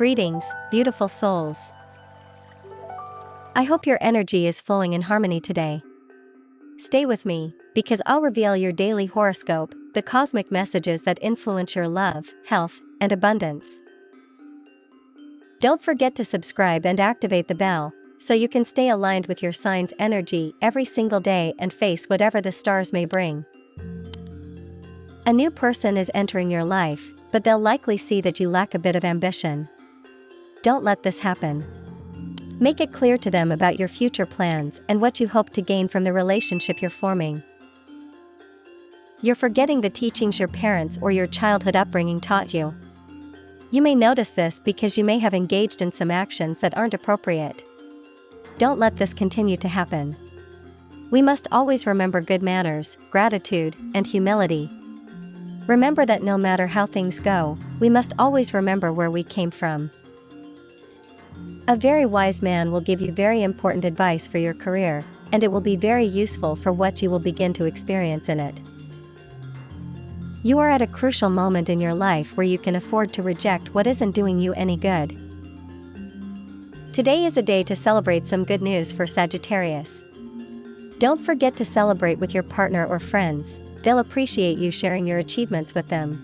Greetings, beautiful souls. I hope your energy is flowing in harmony today. Stay with me, because I'll reveal your daily horoscope, the cosmic messages that influence your love, health, and abundance. Don't forget to subscribe and activate the bell, so you can stay aligned with your sign's energy every single day and face whatever the stars may bring. A new person is entering your life, but they'll likely see that you lack a bit of ambition. Don't let this happen. Make it clear to them about your future plans and what you hope to gain from the relationship you're forming. You're forgetting the teachings your parents or your childhood upbringing taught you. You may notice this because you may have engaged in some actions that aren't appropriate. Don't let this continue to happen. We must always remember good manners, gratitude, and humility. Remember that no matter how things go, we must always remember where we came from. A very wise man will give you very important advice for your career, and it will be very useful for what you will begin to experience in it. You are at a crucial moment in your life where you can afford to reject what isn't doing you any good. Today is a day to celebrate some good news for Sagittarius. Don't forget to celebrate with your partner or friends. They'll appreciate you sharing your achievements with them.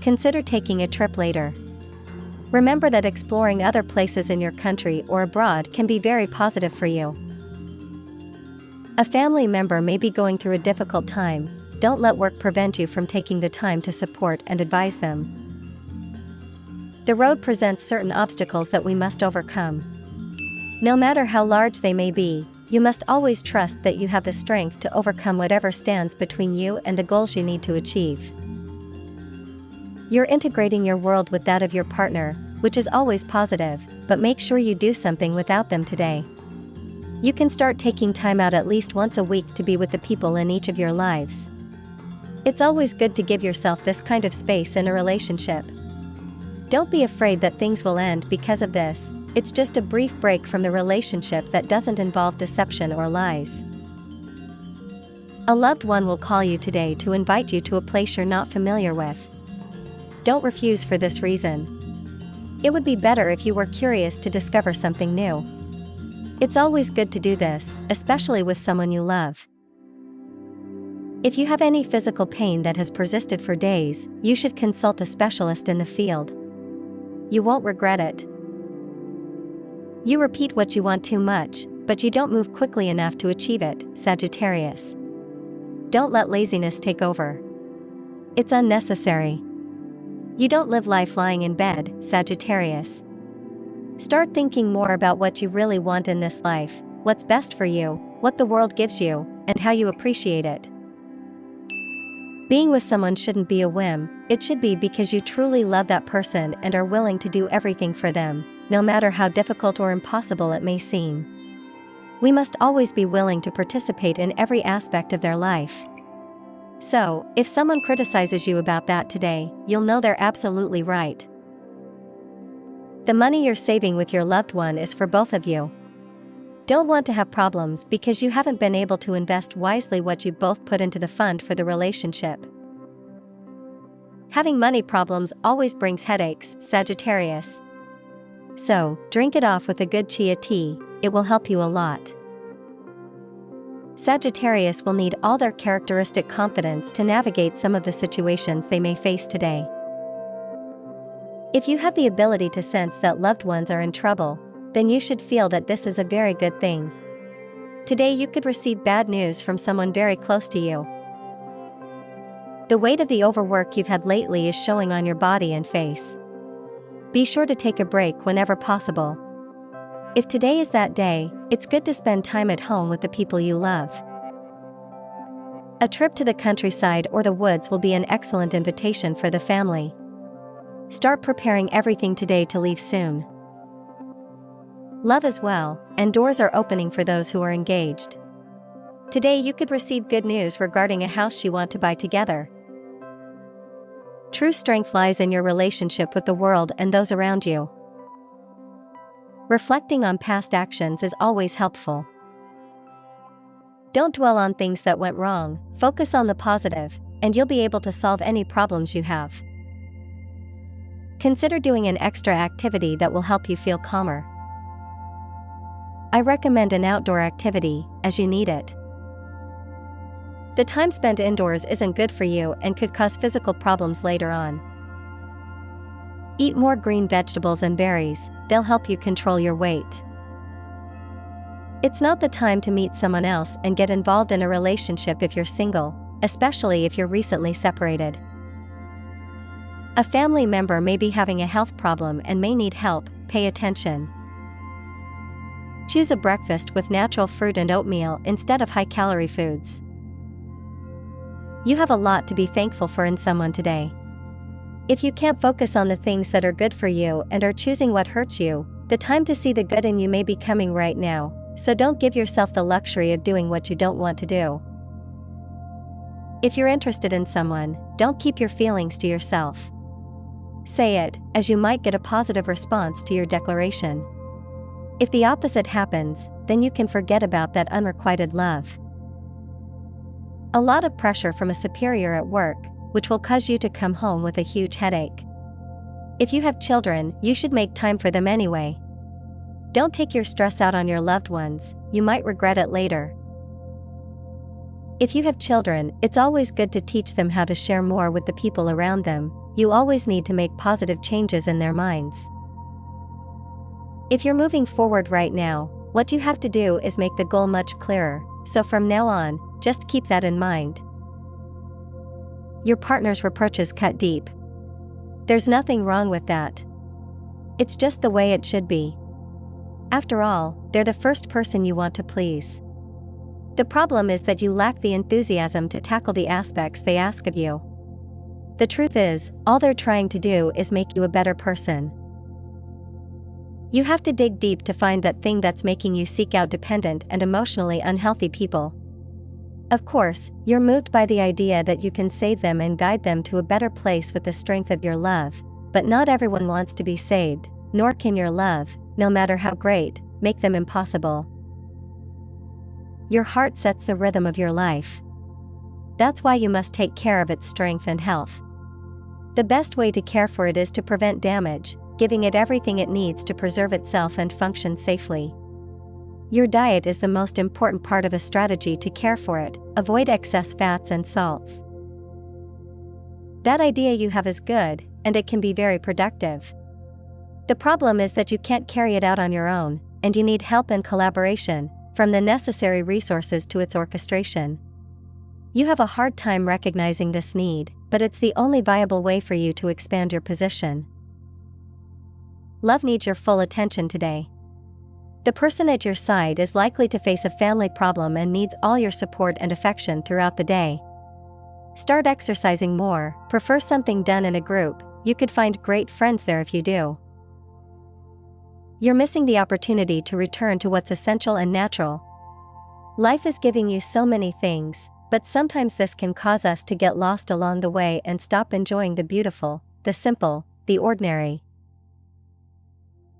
Consider taking a trip later. Remember that exploring other places in your country or abroad can be very positive for you. A family member may be going through a difficult time. Don't let work prevent you from taking the time to support and advise them. The road presents certain obstacles that we must overcome. No matter how large they may be, you must always trust that you have the strength to overcome whatever stands between you and the goals you need to achieve. You're integrating your world with that of your partner, which is always positive, but make sure you do something without them today. You can start taking time out at least once a week to be with the people in each of your lives. It's always good to give yourself this kind of space in a relationship. Don't be afraid that things will end because of this. It's just a brief break from the relationship that doesn't involve deception or lies. A loved one will call you today to invite you to a place you're not familiar with. Don't refuse for this reason. It would be better if you were curious to discover something new. It's always good to do this, especially with someone you love. If you have any physical pain that has persisted for days, you should consult a specialist in the field. You won't regret it. You repeat what you want too much, but you don't move quickly enough to achieve it, Sagittarius. Don't let laziness take over. It's unnecessary. You don't live life lying in bed, Sagittarius. Start thinking more about what you really want in this life, what's best for you, what the world gives you, and how you appreciate it. Being with someone shouldn't be a whim, it should be because you truly love that person and are willing to do everything for them, no matter how difficult or impossible it may seem. We must always be willing to participate in every aspect of their life. So, if someone criticizes you about that today, you'll know they're absolutely right. The money you're saving with your loved one is for both of you. Don't want to have problems because you haven't been able to invest wisely what you both put into the fund for the relationship. Having money problems always brings headaches, Sagittarius. So, drink it off with a good chia tea, it will help you a lot. Sagittarius will need all their characteristic confidence to navigate some of the situations they may face today. If you have the ability to sense that loved ones are in trouble, then you should feel that this is a very good thing. Today you could receive bad news from someone very close to you. The weight of the overwork you've had lately is showing on your body and face. Be sure to take a break whenever possible. If today is that day, it's good to spend time at home with the people you love. A trip to the countryside or the woods will be an excellent invitation for the family. Start preparing everything today to leave soon. Love as well, and doors are opening for those who are engaged. Today you could receive good news regarding a house you want to buy together. True strength lies in your relationship with the world and those around you. Reflecting on past actions is always helpful. Don't dwell on things that went wrong, focus on the positive, and you'll be able to solve any problems you have. Consider doing an extra activity that will help you feel calmer. I recommend an outdoor activity, as you need it. The time spent indoors isn't good for you and could cause physical problems later on. Eat more green vegetables and berries, they'll help you control your weight. It's not the time to meet someone else and get involved in a relationship if you're single, especially if you're recently separated. A family member may be having a health problem and may need help, pay attention. Choose a breakfast with natural fruit and oatmeal instead of high-calorie foods. You have a lot to be thankful for in someone today. If you can't focus on the things that are good for you and are choosing what hurts you, the time to see the good in you may be coming right now, so don't give yourself the luxury of doing what you don't want to do. If you're interested in someone, don't keep your feelings to yourself. Say it, as you might get a positive response to your declaration. If the opposite happens, then you can forget about that unrequited love. A lot of pressure from a superior at work, which will cause you to come home with a huge headache. If you have children, you should make time for them anyway. Don't take your stress out on your loved ones, you might regret it later. If you have children, it's always good to teach them how to share more with the people around them. You always need to make positive changes in their minds. If you're moving forward right now, what you have to do is make the goal much clearer, so from now on, just keep that in mind. Your partner's reproaches cut deep. There's nothing wrong with that. It's just the way it should be. After all, they're the first person you want to please. The problem is that you lack the enthusiasm to tackle the aspects they ask of you. The truth is, all they're trying to do is make you a better person. You have to dig deep to find that thing that's making you seek out dependent and emotionally unhealthy people. Of course, you're moved by the idea that you can save them and guide them to a better place with the strength of your love, but not everyone wants to be saved, nor can your love, no matter how great, make them impossible. Your heart sets the rhythm of your life. That's why you must take care of its strength and health. The best way to care for it is to prevent damage, giving it everything it needs to preserve itself and function safely. Your diet is the most important part of a strategy to care for it. Avoid excess fats and salts. That idea you have is good, and it can be very productive. The problem is that you can't carry it out on your own, and you need help and collaboration, from the necessary resources to its orchestration. You have a hard time recognizing this need, but it's the only viable way for you to expand your position. Love needs your full attention today. The person at your side is likely to face a family problem and needs all your support and affection throughout the day. Start exercising more, prefer something done in a group, you could find great friends there if you do. You're missing the opportunity to return to what's essential and natural. Life is giving you so many things, but sometimes this can cause us to get lost along the way and stop enjoying the beautiful, the simple, the ordinary.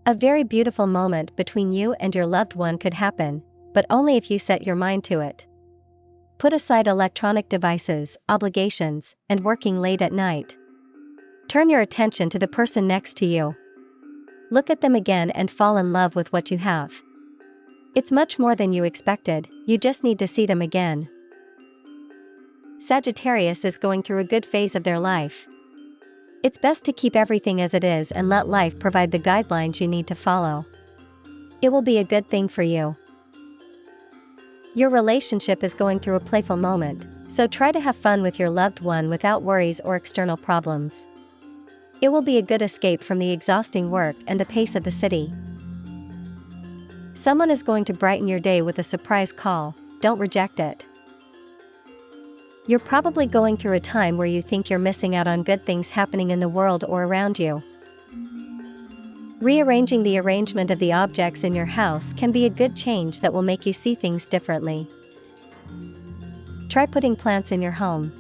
A very beautiful moment between you and your loved one could happen, but only if you set your mind to it. Put aside electronic devices, obligations, and working late at night. Turn your attention to the person next to you. Look at them again and fall in love with what you have. It's much more than you expected, you just need to see them again. Sagittarius is going through a good phase of their life. It's best to keep everything as it is and let life provide the guidelines you need to follow. It will be a good thing for you. Your relationship is going through a playful moment, so try to have fun with your loved one without worries or external problems. It will be a good escape from the exhausting work and the pace of the city. Someone is going to brighten your day with a surprise call, don't reject it. You're probably going through a time where you think you're missing out on good things happening in the world or around you. Rearranging the arrangement of the objects in your house can be a good change that will make you see things differently. Try putting plants in your home.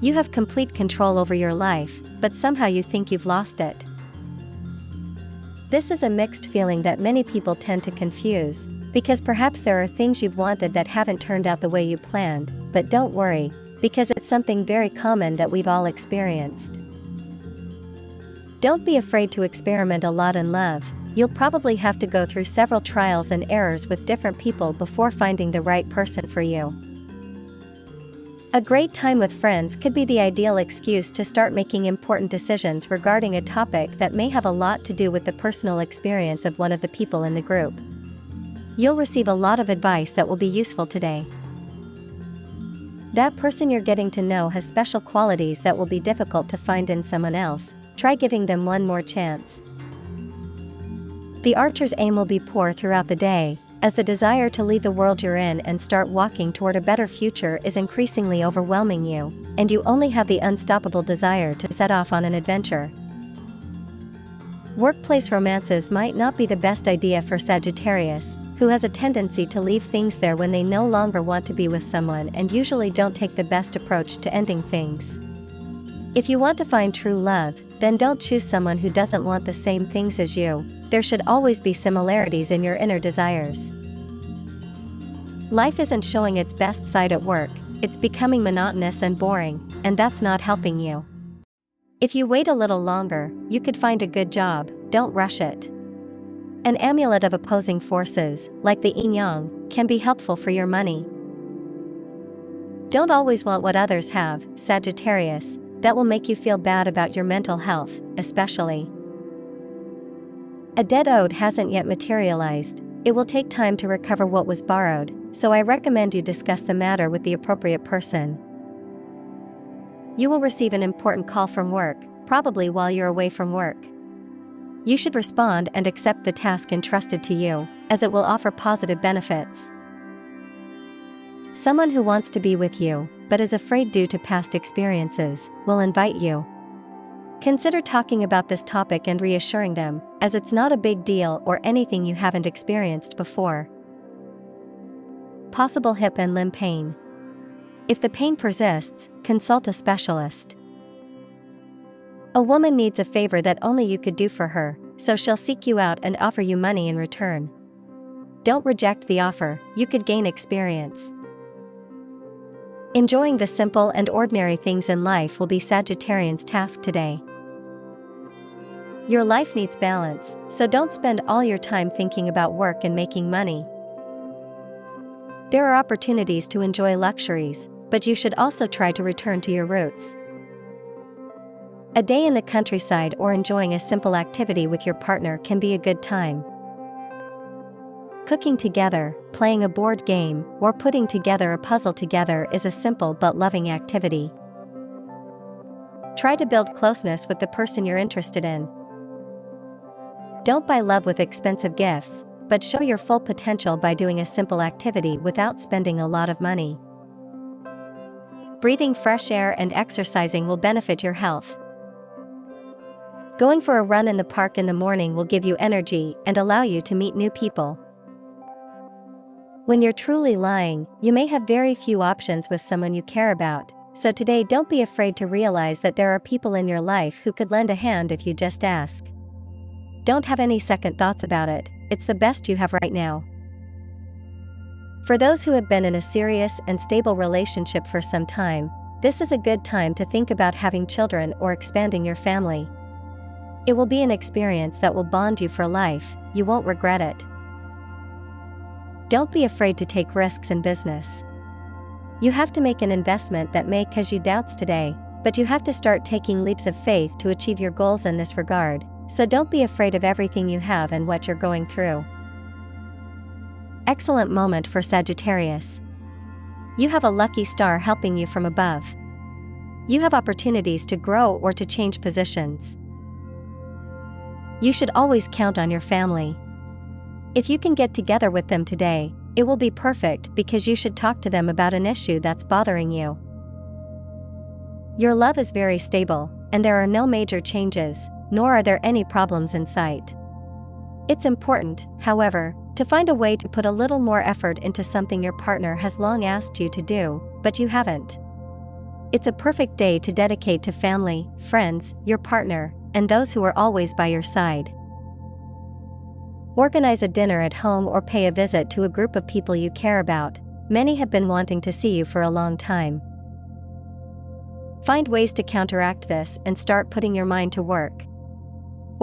You have complete control over your life, but somehow you think you've lost it. This is a mixed feeling that many people tend to confuse, because perhaps there are things you've wanted that haven't turned out the way you planned, but don't worry, because it's something very common that we've all experienced. Don't be afraid to experiment a lot in love. You'll probably have to go through several trials and errors with different people before finding the right person for you. A great time with friends could be the ideal excuse to start making important decisions regarding a topic that may have a lot to do with the personal experience of one of the people in the group. You'll receive a lot of advice that will be useful today. That person you're getting to know has special qualities that will be difficult to find in someone else. Try giving them one more chance. The archer's aim will be poor throughout the day, as the desire to leave the world you're in and start walking toward a better future is increasingly overwhelming you, and you only have the unstoppable desire to set off on an adventure. Workplace romances might not be the best idea for Sagittarius, who has a tendency to leave things there when they no longer want to be with someone and usually don't take the best approach to ending things. If you want to find true love, then don't choose someone who doesn't want the same things as you. There should always be similarities in your inner desires. Life isn't showing its best side at work, it's becoming monotonous and boring, and that's not helping you. If you wait a little longer, you could find a good job. Don't rush it. An amulet of opposing forces, like the yin-yang, can be helpful for your money. Don't always want what others have, Sagittarius. That will make you feel bad about your mental health, especially. A debt owed hasn't yet materialized. It will take time to recover what was borrowed, so I recommend you discuss the matter with the appropriate person. You will receive an important call from work, probably while you're away from work. You should respond and accept the task entrusted to you, as it will offer positive benefits. Someone who wants to be with you, but is afraid due to past experiences, will invite you. Consider talking about this topic and reassuring them, as it's not a big deal or anything you haven't experienced before. Possible hip and limb pain. If the pain persists, consult a specialist. A woman needs a favor that only you could do for her, so she'll seek you out and offer you money in return. Don't reject the offer, you could gain experience. Enjoying the simple and ordinary things in life will be Sagittarian's task today. Your life needs balance, so don't spend all your time thinking about work and making money. There are opportunities to enjoy luxuries, but you should also try to return to your roots. A day in the countryside or enjoying a simple activity with your partner can be a good time. Cooking together, playing a board game, or putting together a puzzle together is a simple but loving activity. Try to build closeness with the person you're interested in. Don't buy love with expensive gifts, but show your full potential by doing a simple activity without spending a lot of money. Breathing fresh air and exercising will benefit your health. Going for a run in the park in the morning will give you energy and allow you to meet new people. When you're truly lying, you may have very few options with someone you care about, so today don't be afraid to realize that there are people in your life who could lend a hand if you just ask. Don't have any second thoughts about it, it's the best you have right now. For those who have been in a serious and stable relationship for some time, this is a good time to think about having children or expanding your family. It will be an experience that will bond you for life, you won't regret it. Don't be afraid to take risks in business. You have to make an investment that may cause you doubts today, but you have to start taking leaps of faith to achieve your goals in this regard, so don't be afraid of everything you have and what you're going through. Excellent moment for Sagittarius. You have a lucky star helping you from above. You have opportunities to grow or to change positions. You should always count on your family. If you can get together with them today, it will be perfect because you should talk to them about an issue that's bothering you. Your love is very stable, and there are no major changes, nor are there any problems in sight. It's important, however, to find a way to put a little more effort into something your partner has long asked you to do, but you haven't. It's a perfect day to dedicate to family, friends, your partner, and those who are always by your side. Organize a dinner at home or pay a visit to a group of people you care about. Many have been wanting to see you for a long time. Find ways to counteract this and start putting your mind to work.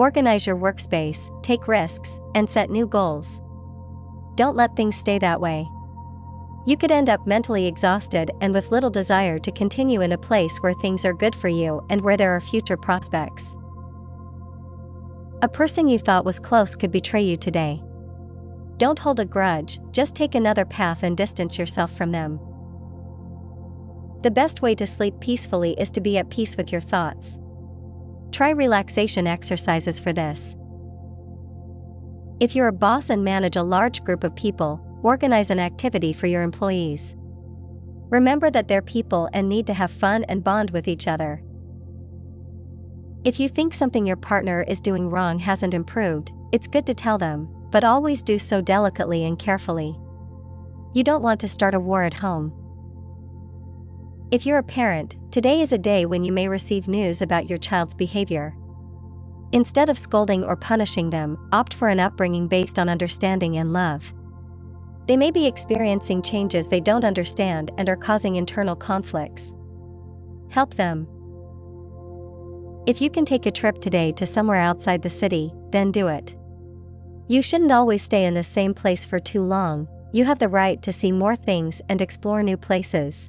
Organize your workspace, take risks, and set new goals. Don't let things stay that way. You could end up mentally exhausted and with little desire to continue in a place where things are good for you and where there are future prospects. A person you thought was close could betray you today. Don't hold a grudge, just take another path and distance yourself from them. The best way to sleep peacefully is to be at peace with your thoughts. Try relaxation exercises for this. If you're a boss and manage a large group of people, organize an activity for your employees. Remember that they're people and need to have fun and bond with each other. If you think something your partner is doing wrong hasn't improved, it's good to tell them, but always do so delicately and carefully. You don't want to start a war at home. If you're a parent, today is a day when you may receive news about your child's behavior. Instead of scolding or punishing them, opt for an upbringing based on understanding and love. They may be experiencing changes they don't understand and are causing internal conflicts. Help them. If you can take a trip today to somewhere outside the city, then do it. You shouldn't always stay in the same place for too long. You have the right to see more things and explore new places.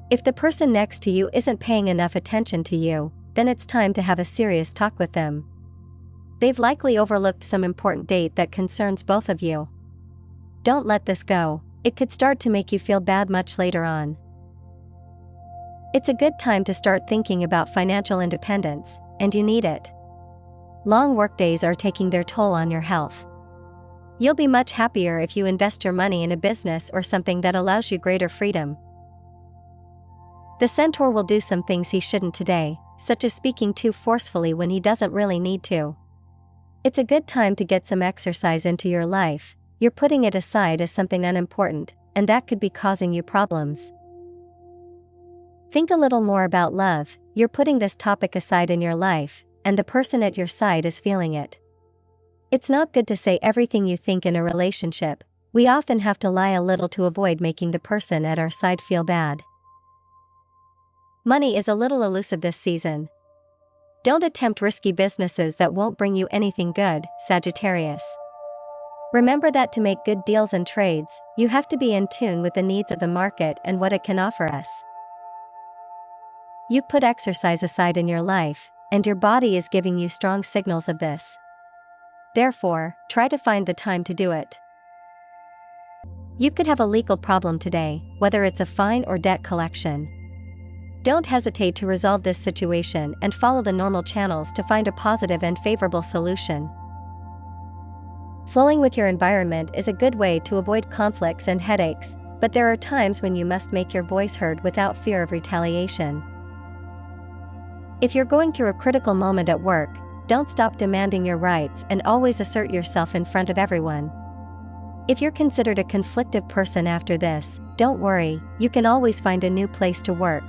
If the person next to you isn't paying enough attention to you, then it's time to have a serious talk with them. They've likely overlooked some important date that concerns both of you. Don't let this go. It could start to make you feel bad much later on. It's a good time to start thinking about financial independence, and you need it. Long workdays are taking their toll on your health. You'll be much happier if you invest your money in a business or something that allows you greater freedom. The centaur will do some things he shouldn't today, such as speaking too forcefully when he doesn't really need to. It's a good time to get some exercise into your life. You're putting it aside as something unimportant, and that could be causing you problems. Think a little more about love. You're putting this topic aside in your life, and the person at your side is feeling it. It's not good to say everything you think in a relationship. We often have to lie a little to avoid making the person at our side feel bad. Money is a little elusive this season. Don't attempt risky businesses that won't bring you anything good, Sagittarius. Remember that to make good deals and trades, you have to be in tune with the needs of the market and what it can offer us. You put exercise aside in your life, and your body is giving you strong signals of this. Therefore, try to find the time to do it. You could have a legal problem today, whether it's a fine or debt collection. Don't hesitate to resolve this situation and follow the normal channels to find a positive and favorable solution. Flowing with your environment is a good way to avoid conflicts and headaches, but there are times when you must make your voice heard without fear of retaliation. If you're going through a critical moment at work, don't stop demanding your rights and always assert yourself in front of everyone. If you're considered a conflictive person after this, don't worry, you can always find a new place to work.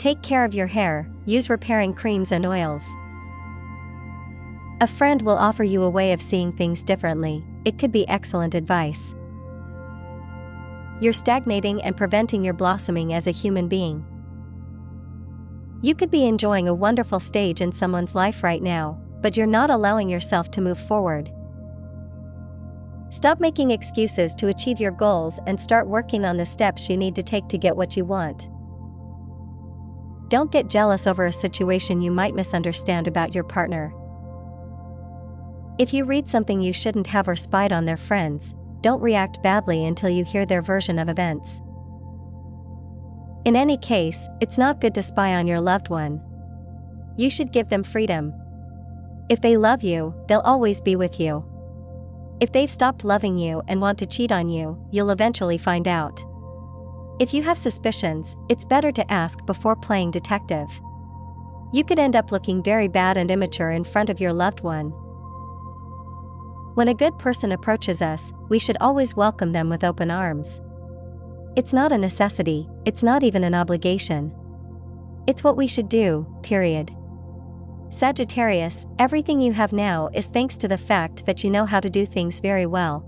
Take care of your hair, use repairing creams and oils. A friend will offer you a way of seeing things differently. It could be excellent advice. You're stagnating and preventing your blossoming as a human being. You could be enjoying a wonderful stage in someone's life right now, but you're not allowing yourself to move forward. Stop making excuses to achieve your goals and start working on the steps you need to take to get what you want. Don't get jealous over a situation you might misunderstand about your partner. If you read something you shouldn't have or spied on their friends, don't react badly until you hear their version of events. In any case, it's not good to spy on your loved one. You should give them freedom. If they love you, they'll always be with you. If they've stopped loving you and want to cheat on you, you'll eventually find out. If you have suspicions, it's better to ask before playing detective. You could end up looking very bad and immature in front of your loved one. When a good person approaches us, we should always welcome them with open arms. It's not a necessity, it's not even an obligation. It's what we should do, period. Sagittarius, everything you have now is thanks to the fact that you know how to do things very well.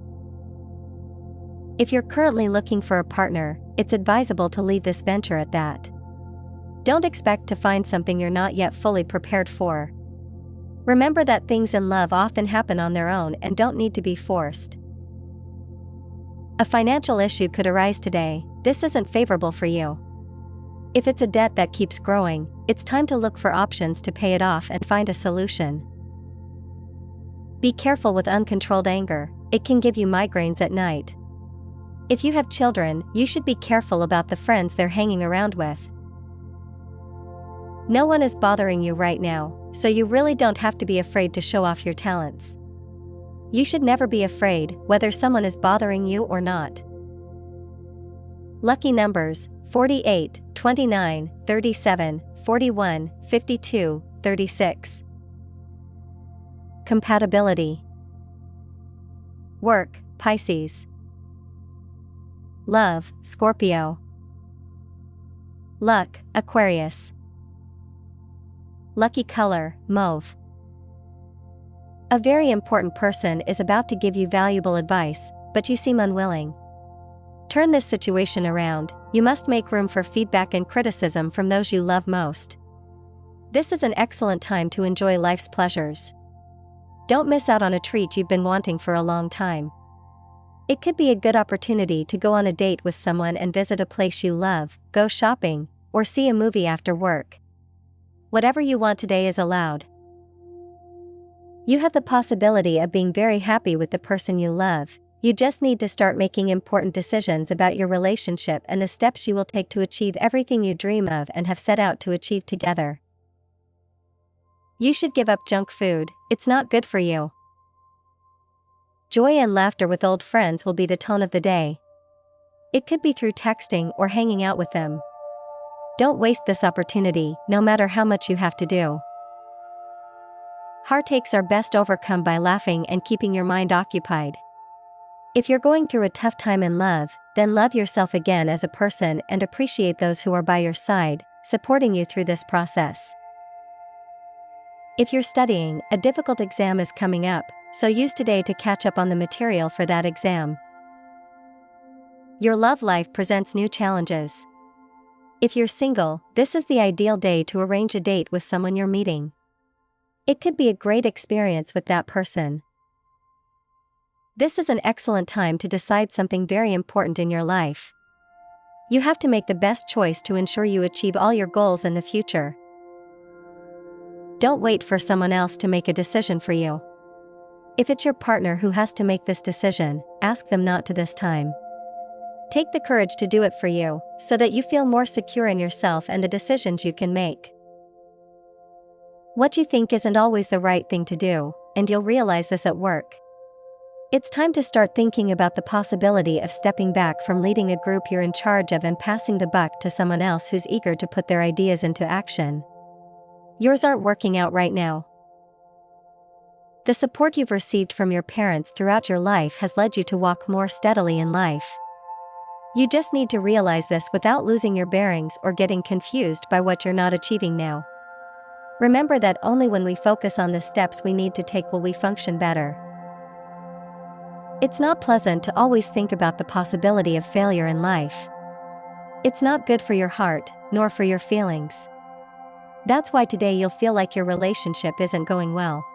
If you're currently looking for a partner, it's advisable to leave this venture at that. Don't expect to find something you're not yet fully prepared for. Remember that things in love often happen on their own and don't need to be forced. A financial issue could arise today. This isn't favorable for you. If it's a debt that keeps growing, it's time to look for options to pay it off and find a solution. Be careful with uncontrolled anger, it can give you migraines at night. If you have children, you should be careful about the friends they're hanging around with. No one is bothering you right now, so you really don't have to be afraid to show off your talents. You should never be afraid, whether someone is bothering you or not. Lucky numbers: 48, 29, 37, 41, 52, 36. Compatibility. Work: Pisces. Love: Scorpio. Luck: Aquarius. Lucky color: mauve. A very important person is about to give you valuable advice, but you seem unwilling. Turn this situation around. You must make room for feedback and criticism from those you love most. This is an excellent time to enjoy life's pleasures. Don't miss out on a treat you've been wanting for a long time. It could be a good opportunity to go on a date with someone and visit a place you love, go shopping, or see a movie after work. Whatever you want today is allowed. You have the possibility of being very happy with the person you love. You just need to start making important decisions about your relationship and the steps you will take to achieve everything you dream of and have set out to achieve together. You should give up junk food, it's not good for you. Joy and laughter with old friends will be the tone of the day. It could be through texting or hanging out with them. Don't waste this opportunity, no matter how much you have to do. Heartaches are best overcome by laughing and keeping your mind occupied. If you're going through a tough time in love, then love yourself again as a person and appreciate those who are by your side, supporting you through this process. If you're studying, a difficult exam is coming up, so use today to catch up on the material for that exam. Your love life presents new challenges. If you're single, this is the ideal day to arrange a date with someone you're meeting. It could be a great experience with that person. This is an excellent time to decide something very important in your life. You have to make the best choice to ensure you achieve all your goals in the future. Don't wait for someone else to make a decision for you. If it's your partner who has to make this decision, ask them not to this time. Take the courage to do it for you, so that you feel more secure in yourself and the decisions you can make. What you think isn't always the right thing to do, and you'll realize this at work. It's time to start thinking about the possibility of stepping back from leading a group you're in charge of and passing the buck to someone else who's eager to put their ideas into action. Yours aren't working out right now. The support you've received from your parents throughout your life has led you to walk more steadily in life. You just need to realize this without losing your bearings or getting confused by what you're not achieving now. Remember that only when we focus on the steps we need to take will we function better. It's not pleasant to always think about the possibility of failure in life. It's not good for your heart, nor for your feelings. That's why today you'll feel like your relationship isn't going well.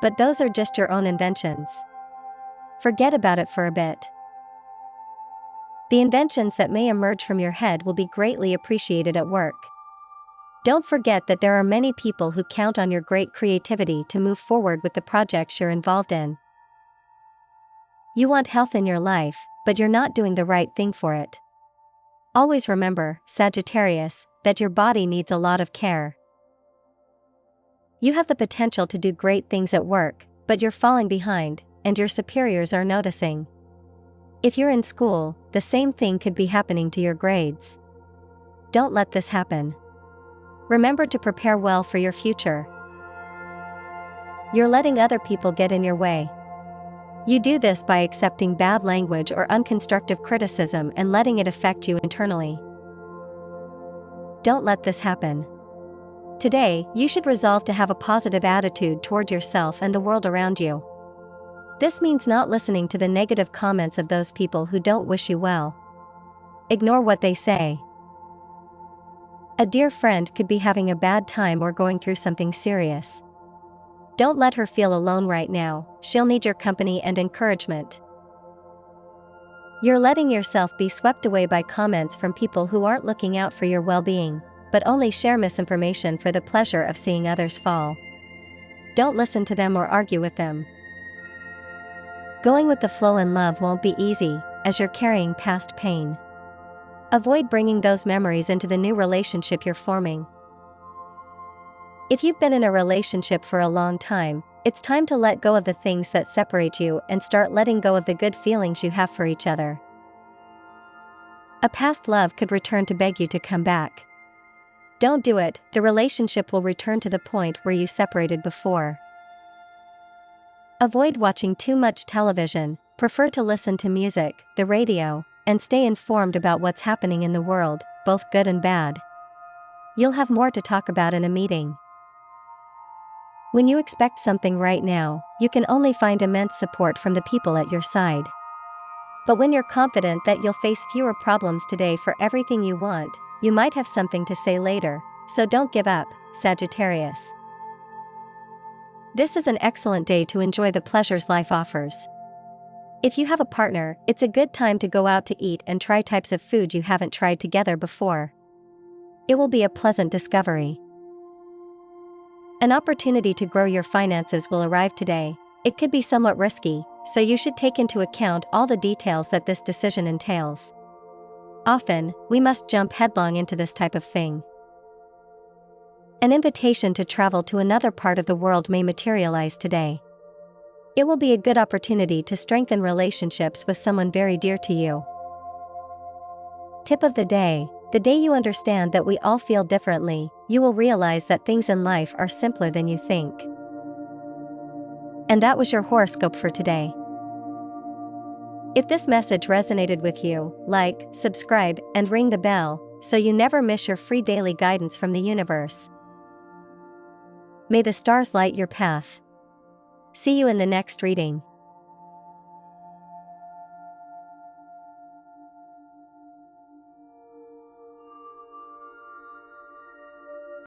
But those are just your own inventions. Forget about it for a bit. The inventions that may emerge from your head will be greatly appreciated at work. Don't forget that there are many people who count on your great creativity to move forward with the projects you're involved in. You want health in your life, but you're not doing the right thing for it. Always remember, Sagittarius, that your body needs a lot of care. You have the potential to do great things at work, but you're falling behind, and your superiors are noticing. If you're in school, the same thing could be happening to your grades. Don't let this happen. Remember to prepare well for your future. You're letting other people get in your way. You do this by accepting bad language or unconstructive criticism and letting it affect you internally. Don't let this happen. Today, you should resolve to have a positive attitude toward yourself and the world around you. This means not listening to the negative comments of those people who don't wish you well. Ignore what they say. A dear friend could be having a bad time or going through something serious. Don't let her feel alone right now, she'll need your company and encouragement. You're letting yourself be swept away by comments from people who aren't looking out for your well-being, but only share misinformation for the pleasure of seeing others fall. Don't listen to them or argue with them. Going with the flow in love won't be easy, as you're carrying past pain. Avoid bringing those memories into the new relationship you're forming. If you've been in a relationship for a long time, it's time to let go of the things that separate you and start letting go of the good feelings you have for each other. A past love could return to beg you to come back. Don't do it, the relationship will return to the point where you separated before. Avoid watching too much television, prefer to listen to music, the radio, and stay informed about what's happening in the world, both good and bad. You'll have more to talk about in a meeting. When you expect something right now, you can only find immense support from the people at your side. But when you're confident that you'll face fewer problems today for everything you want, you might have something to say later, so don't give up, Sagittarius. This is an excellent day to enjoy the pleasures life offers. If you have a partner, it's a good time to go out to eat and try types of food you haven't tried together before. It will be a pleasant discovery. An opportunity to grow your finances will arrive today. It could be somewhat risky, so you should take into account all the details that this decision entails. Often, we must jump headlong into this type of thing. An invitation to travel to another part of the world may materialize today. It will be a good opportunity to strengthen relationships with someone very dear to you. Tip of the day: the day you understand that we all feel differently, you will realize that things in life are simpler than you think. And that was your horoscope for today. If this message resonated with you, like, subscribe, and ring the bell, so you never miss your free daily guidance from the universe. May the stars light your path. See you in the next reading.